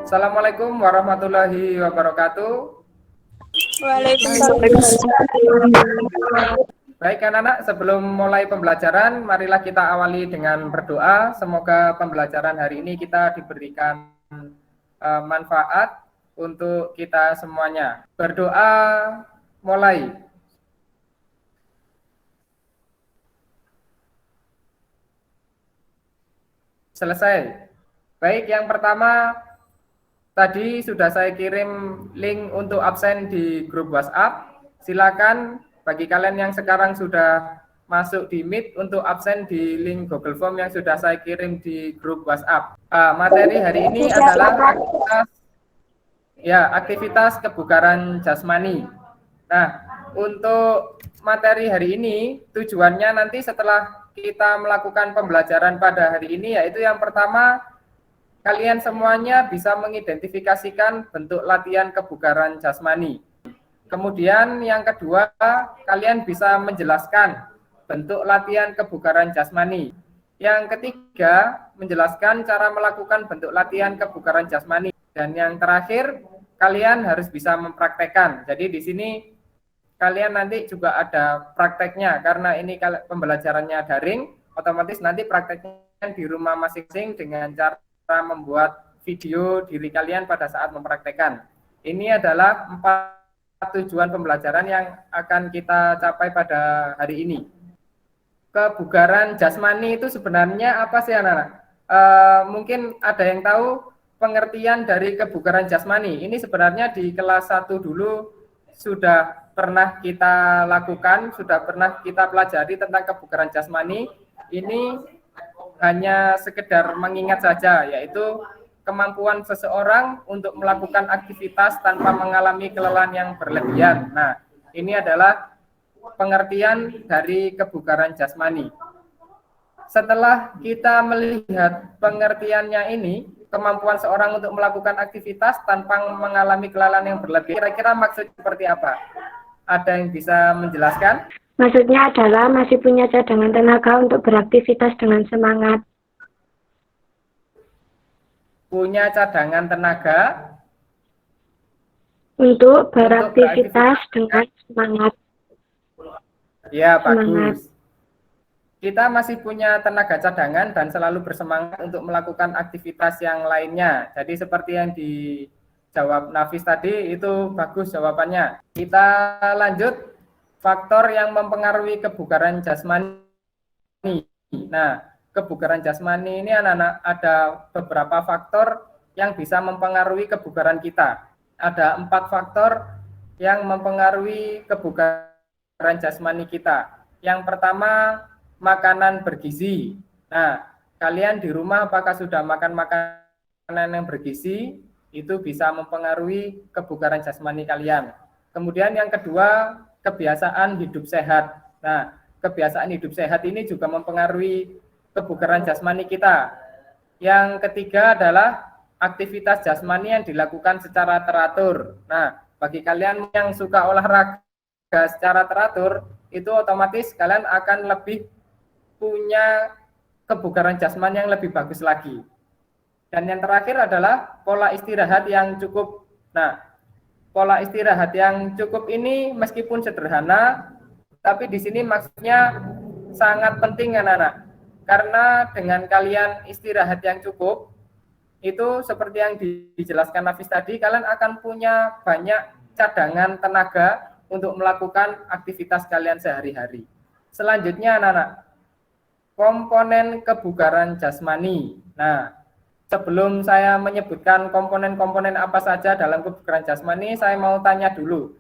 Assalamualaikum warahmatullahi wabarakatuh. Waalaikumsalam. Baik anak-anak, sebelum mulai pembelajaran, marilah kita awali dengan berdoa. Semoga pembelajaran hari ini kita diberikan manfaat untuk kita semuanya. Berdoa mulai. Selesai. Baik, yang pertama tadi sudah saya kirim link untuk absen di grup WhatsApp. Silakan bagi kalian yang sekarang sudah masuk di Meet untuk absen di link Google Form yang sudah saya kirim di grup WhatsApp. Materi hari ini adalah aktivitas kebugaran jasmani. Nah, untuk materi hari ini tujuannya nanti setelah kita melakukan pembelajaran pada hari ini yaitu yang pertama, kalian semuanya bisa mengidentifikasikan bentuk latihan kebugaran jasmani. Kemudian yang kedua, kalian bisa menjelaskan bentuk latihan kebugaran jasmani. Yang ketiga, menjelaskan cara melakukan bentuk latihan kebugaran jasmani. Dan yang terakhir, kalian harus bisa mempraktekkan. Jadi di sini kalian nanti juga ada prakteknya karena ini pembelajarannya daring, otomatis nanti prakteknya di rumah masing-masing dengan cara membuat video diri kalian pada saat mempraktekkan. Ini adalah 4 tujuan pembelajaran yang akan kita capai pada hari ini. Kebugaran jasmani itu sebenarnya apa sih anak-anak? Mungkin ada yang tahu pengertian dari kebugaran jasmani. Ini sebenarnya di kelas 1 dulu sudah pernah kita lakukan, sudah pernah kita pelajari tentang kebugaran jasmani. Ini hanya sekedar mengingat saja, yaitu kemampuan seseorang untuk melakukan aktivitas tanpa mengalami kelelahan yang berlebihan. Nah, ini adalah pengertian dari kebugaran jasmani. Setelah kita melihat pengertiannya ini, kemampuan seorang untuk melakukan aktivitas tanpa mengalami kelelahan yang berlebihan, kira-kira maksud seperti apa? Ada yang bisa menjelaskan? Maksudnya adalah masih punya cadangan tenaga untuk beraktivitas dengan semangat. Punya cadangan tenaga untuk beraktivitas dengan semangat. Ya, bagus. Kita masih punya tenaga cadangan dan selalu bersemangat untuk melakukan aktivitas yang lainnya. Jadi seperti yang dijawab Nafis tadi, itu bagus jawabannya. Kita lanjut. Faktor yang mempengaruhi kebugaran jasmani. Nah, kebugaran jasmani ini anak-anak ada beberapa faktor yang bisa mempengaruhi kebugaran kita. Ada 4 faktor yang mempengaruhi kebugaran jasmani kita. Yang pertama, makanan bergizi. Nah, kalian di rumah apakah sudah makan makanan yang bergizi? Itu bisa mempengaruhi kebugaran jasmani kalian. Kemudian yang kedua, kebiasaan hidup sehat. Nah, kebiasaan hidup sehat ini juga mempengaruhi kebugaran jasmani kita. Yang ketiga adalah aktivitas jasmani yang dilakukan secara teratur. Nah, bagi kalian yang suka olahraga secara teratur, itu otomatis kalian akan lebih punya kebugaran jasmani yang lebih bagus lagi. Dan yang terakhir adalah pola istirahat yang cukup. Nah, pola istirahat yang cukup ini meskipun sederhana, tapi di sini maksudnya sangat penting anak-anak. Karena dengan kalian istirahat yang cukup, itu seperti yang dijelaskan Nafis tadi, kalian akan punya banyak cadangan tenaga untuk melakukan aktivitas kalian sehari-hari. Selanjutnya anak-anak, komponen kebugaran jasmani. Nah, sebelum saya menyebutkan komponen-komponen apa saja dalam kebugaran jasmani, saya mau tanya dulu.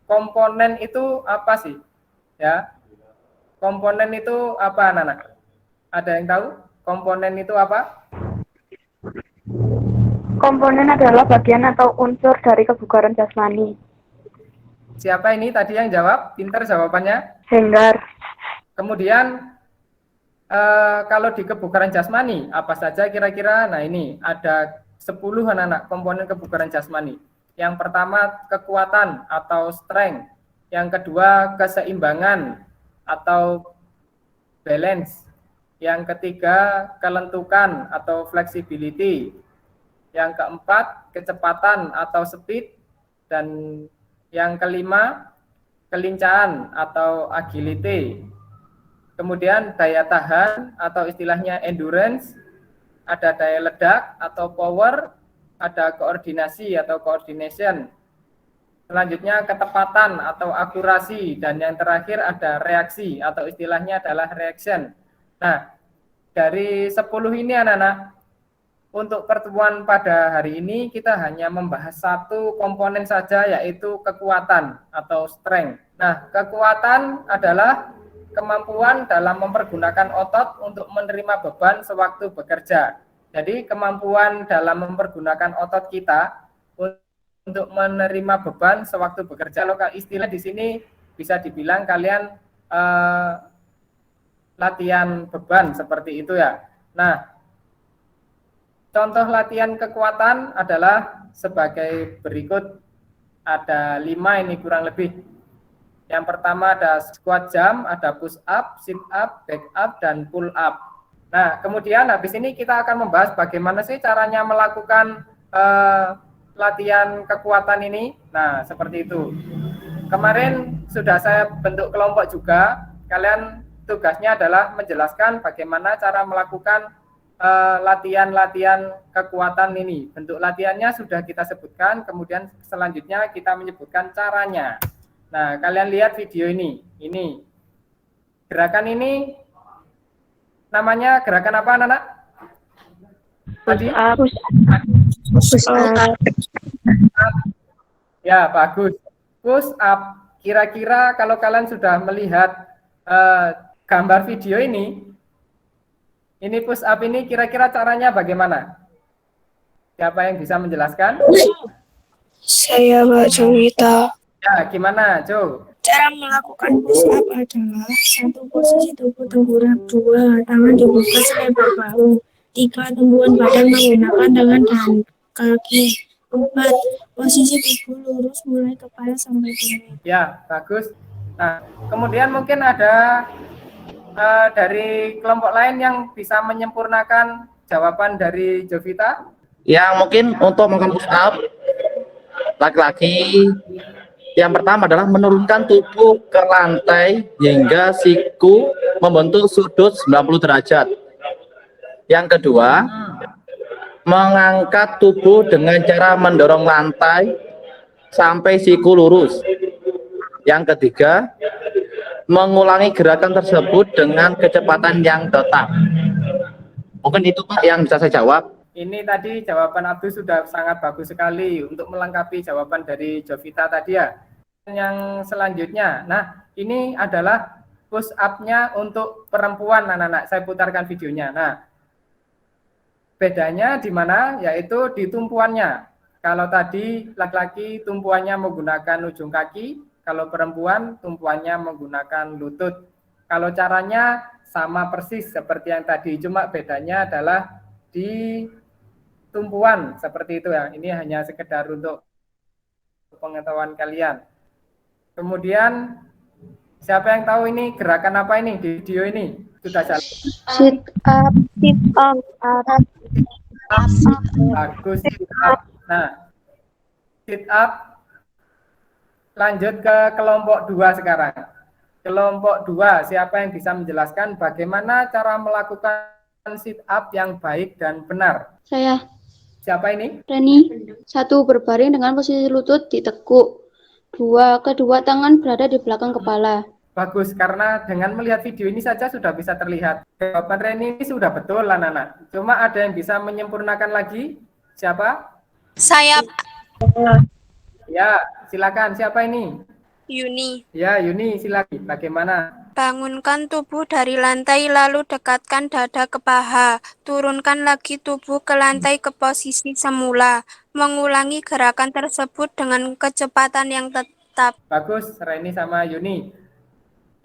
Komponen itu apa sih? Ya. Komponen itu apa, anak-anak? Ada yang tahu? Komponen itu apa? Komponen adalah bagian atau unsur dari kebugaran jasmani. Siapa ini tadi yang jawab? Pinter jawabannya. Henggar. Kemudian kalau di kebugaran jasmani, apa saja kira-kira? Nah ini ada 10 anak-anak komponen kebugaran jasmani. Yang pertama kekuatan atau strength. Yang kedua keseimbangan atau balance. Yang ketiga kelentukan atau flexibility. Yang keempat, kecepatan atau speed. Dan yang kelima, kelincahan atau agility. Kemudian daya tahan atau istilahnya endurance, ada daya ledak atau power, ada koordinasi atau coordination. Selanjutnya ketepatan atau akurasi, dan yang terakhir ada reaksi atau istilahnya adalah reaction. Nah, dari 10 ini anak-anak, untuk pertemuan pada hari ini kita hanya membahas satu komponen saja, yaitu kekuatan atau strength. Nah, kekuatan adalah kemampuan dalam mempergunakan otot untuk menerima beban sewaktu bekerja. Jadi kemampuan dalam mempergunakan otot kita untuk menerima beban sewaktu bekerja. Kalau istilah di sini bisa dibilang kalian latihan beban seperti itu ya. Nah, contoh latihan kekuatan adalah sebagai berikut. Ada 5 ini kurang lebih. Yang pertama ada squat jump, ada push up, sit up, back up, dan pull up. Nah, kemudian habis ini kita akan membahas bagaimana sih caranya melakukan latihan kekuatan ini. Nah, seperti itu. Kemarin sudah saya bentuk kelompok juga. Kalian tugasnya adalah menjelaskan bagaimana cara melakukan latihan-latihan kekuatan ini. Bentuk latihannya sudah kita sebutkan, kemudian selanjutnya kita menyebutkan caranya. Nah, kalian lihat video ini. Ini gerakan ini namanya gerakan apa, anak-anak? Push up. Push up. Ya, bagus. Push up. Kira-kira kalau kalian sudah melihat gambar video ini push up ini kira-kira caranya bagaimana? Siapa yang bisa menjelaskan? Saya Mbak Jowita. Ya, gimana, Jo? Cara melakukan push up adalah 1. Posisi tubuh tengkurap, 2. Tangan dibuka selebar bahu, 3. Tumpuan badan menggunakan tangan dan kaki, 4. Posisi tubuh lurus mulai kepala sampai kaki. Ya, bagus. Nah, kemudian mungkin ada dari kelompok lain yang bisa menyempurnakan jawaban dari Jovita? Yang mungkin untuk melakukan push up laki-laki, yang pertama adalah menurunkan tubuh ke lantai hingga siku membentuk sudut 90 derajat. Yang kedua, mengangkat tubuh dengan cara mendorong lantai sampai siku lurus. Yang ketiga, mengulangi gerakan tersebut dengan kecepatan yang tetap. Mungkin itu Pak yang bisa saya jawab. Ini tadi jawaban Abdul sudah sangat bagus sekali untuk melengkapi jawaban dari Jovita tadi ya. Yang selanjutnya, nah ini adalah push up-nya untuk perempuan anak-anak. Saya putarkan videonya. Nah, bedanya di mana? Yaitu di tumpuannya. Kalau tadi laki-laki tumpuannya menggunakan ujung kaki, kalau perempuan tumpuannya menggunakan lutut. Kalau caranya sama persis seperti yang tadi, cuma bedanya adalah di tumpuan seperti itu ya. Ini hanya sekedar untuk pengetahuan kalian. Kemudian siapa yang tahu ini gerakan apa ini di video ini? Sudah jalan. Sit up, sit up, Bagus, sit up. Nah, sit up. Lanjut ke kelompok 2 sekarang. Kelompok 2, siapa yang bisa menjelaskan bagaimana cara melakukan sit up yang baik dan benar? Saya. Siapa ini? Reni. 1. Berbaring dengan posisi lutut ditekuk. 2. Kedua tangan berada di belakang kepala. Bagus, karena dengan melihat video ini saja sudah bisa terlihat. Jawaban Reni ini sudah betul, anak-anak. Cuma ada yang bisa menyempurnakan lagi? Siapa? Saya, Ya, silakan. Siapa ini? Yuni. Ya, Yuni, silakan. Bagaimana? Bangunkan tubuh dari lantai lalu dekatkan dada ke paha. Turunkan lagi tubuh ke lantai ke posisi semula. Mengulangi gerakan tersebut dengan kecepatan yang tetap. Bagus, Reni sama Yuni.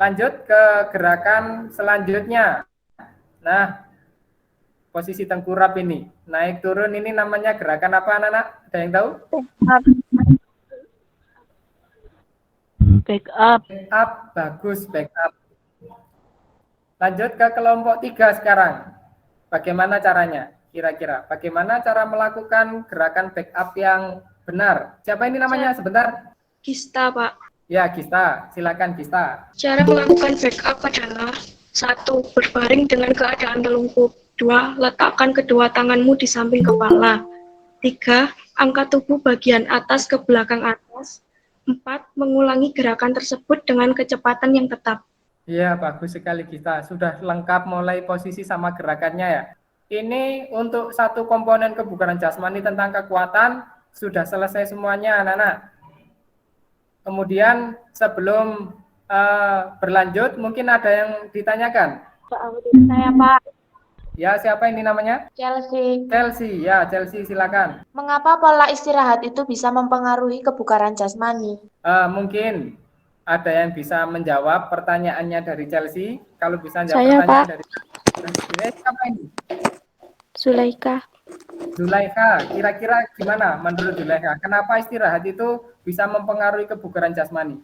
Lanjut ke gerakan selanjutnya. Nah, posisi tengkurap ini. Naik turun ini namanya gerakan apa, anak-anak? Ada yang tahu? Back up. Back up, bagus, back up. Lanjut ke kelompok 3 sekarang. Bagaimana caranya? kira-kira? Bagaimana cara melakukan gerakan backup yang benar? Siapa ini namanya? Sebentar. Gista, Pak. Ya, Gista. Silakan, Gista. Cara melakukan backup adalah 1. Berbaring dengan keadaan telungkup. 2. Letakkan kedua tanganmu di samping kepala. 3. Angkat tubuh bagian atas ke belakang atas. 4. Mengulangi gerakan tersebut dengan kecepatan yang tetap. Iya, bagus sekali Gista. Sudah lengkap mulai posisi sama gerakannya ya. Ini untuk satu komponen kebugaran jasmani tentang kekuatan sudah selesai semuanya anak-anak. Kemudian sebelum berlanjut mungkin ada yang ditanyakan. Saya Pak. Ya, siapa ini namanya? Chelsea. Chelsea. Ya, Chelsea silakan. Mengapa pola istirahat itu bisa mempengaruhi kebugaran jasmani? Mungkin ada yang bisa menjawab pertanyaannya dari Chelsea. Kalau bisa jawab Saya, pertanyaan Pak. dari siapa ini? Zulaika. Zulaikha, kira-kira gimana menurut Zulaikha? Kenapa istirahat itu bisa mempengaruhi kebugaran jasmani?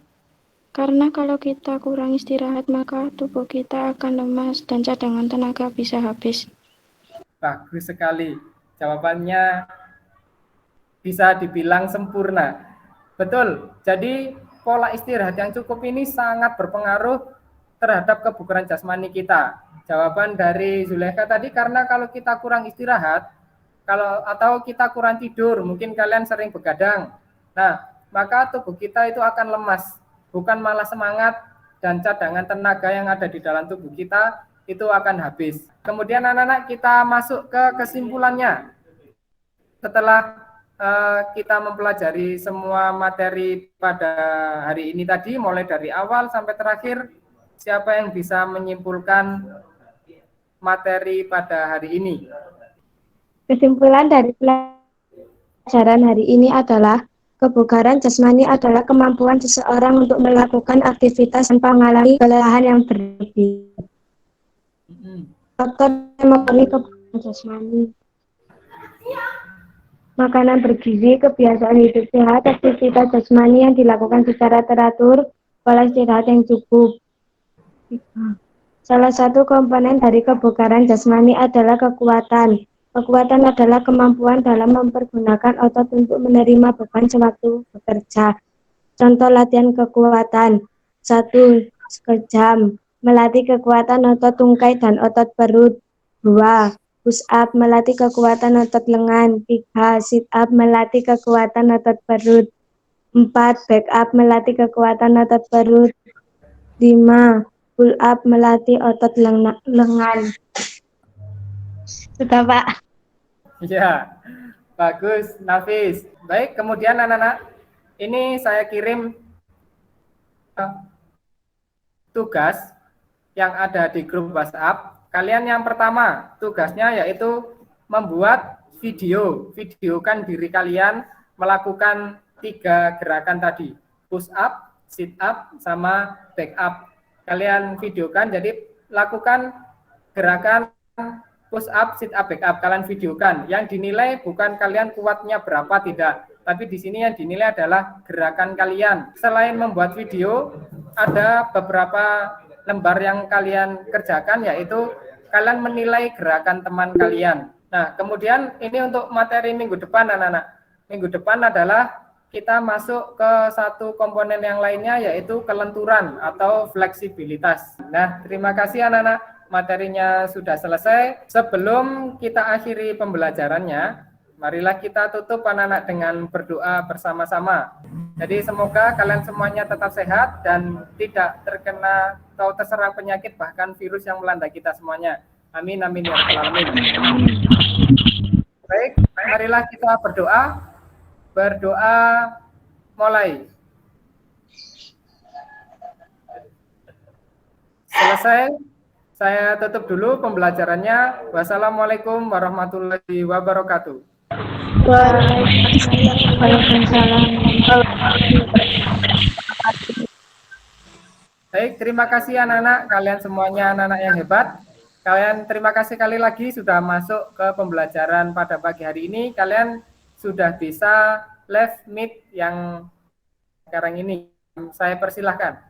Karena kalau kita kurang istirahat maka tubuh kita akan lemas dan cadangan tenaga bisa habis. Bagus sekali. Jawabannya bisa dibilang sempurna. Betul. Jadi pola istirahat yang cukup ini sangat berpengaruh terhadap kebugaran jasmani kita. Jawaban dari Zulaikha tadi karena kalau kita kurang istirahat, atau kita kurang tidur, mungkin kalian sering begadang. Nah, maka tubuh kita itu akan lemas, bukan malah semangat, dan cadangan tenaga yang ada di dalam tubuh kita itu akan habis. Kemudian anak-anak kita masuk ke kesimpulannya. Setelah kita mempelajari semua materi pada hari ini tadi, mulai dari awal sampai terakhir, siapa yang bisa menyimpulkan materi pada hari ini? Kesimpulan dari pelajaran hari ini adalah kebugaran jasmani adalah kemampuan seseorang untuk melakukan aktivitas tanpa mengalami kelelahan yang berlebih. Faktor yang mempengaruhi kebugaran jasmani: makanan bergizi, kebiasaan hidup sehat, aktivitas jasmani yang dilakukan secara teratur, pola istirahat yang cukup. Salah satu komponen dari kebugaran jasmani adalah kekuatan. Kekuatan adalah kemampuan dalam mempergunakan otot untuk menerima beban sewaktu bekerja. Contoh latihan kekuatan: 1. Sekejam, melatih kekuatan otot tungkai dan otot perut. 2. Push up, melatih kekuatan otot lengan. 3. Sit up, melatih kekuatan otot perut. 4. Back up, melatih kekuatan otot perut. 5. Pull up, melatih otot lengan. Sudah, Pak. Ya, bagus, Nafis. Baik, kemudian anak-anak, ini saya kirim tugas yang ada di grup WhatsApp. Kalian yang pertama, tugasnya yaitu membuat videokan diri kalian melakukan 3 gerakan tadi, push up, sit up, sama back up. Kalian videokan, jadi lakukan gerakan push up, sit up, back up, kalian videokan. Yang dinilai bukan kalian kuatnya berapa, tidak. Tapi di sini yang dinilai adalah gerakan kalian. Selain membuat video, ada beberapa lembar yang kalian kerjakan, yaitu kalian menilai gerakan teman kalian. Nah, kemudian ini untuk materi minggu depan, anak-anak. Minggu depan adalah kita masuk ke satu komponen yang lainnya, yaitu kelenturan atau fleksibilitas. Nah, terima kasih anak-anak. Materinya sudah selesai. Sebelum kita akhiri pembelajarannya, marilah kita tutup anak-anak dengan berdoa bersama-sama. Jadi semoga kalian semuanya tetap sehat dan tidak terkena atau terserang penyakit bahkan virus yang melanda kita semuanya. Amin, amin ya rabbal alamin. Baik, marilah kita berdoa. Berdoa mulai. Selesai. Saya tutup dulu pembelajarannya. Wassalamualaikum warahmatullahi wabarakatuh. Waalaikumsalam. Baik, terima kasih anak-anak. Kalian semuanya anak-anak yang hebat. Kalian terima kasih sekali lagi sudah masuk ke pembelajaran pada pagi hari ini. Kalian sudah bisa live meet yang sekarang ini. Saya persilahkan.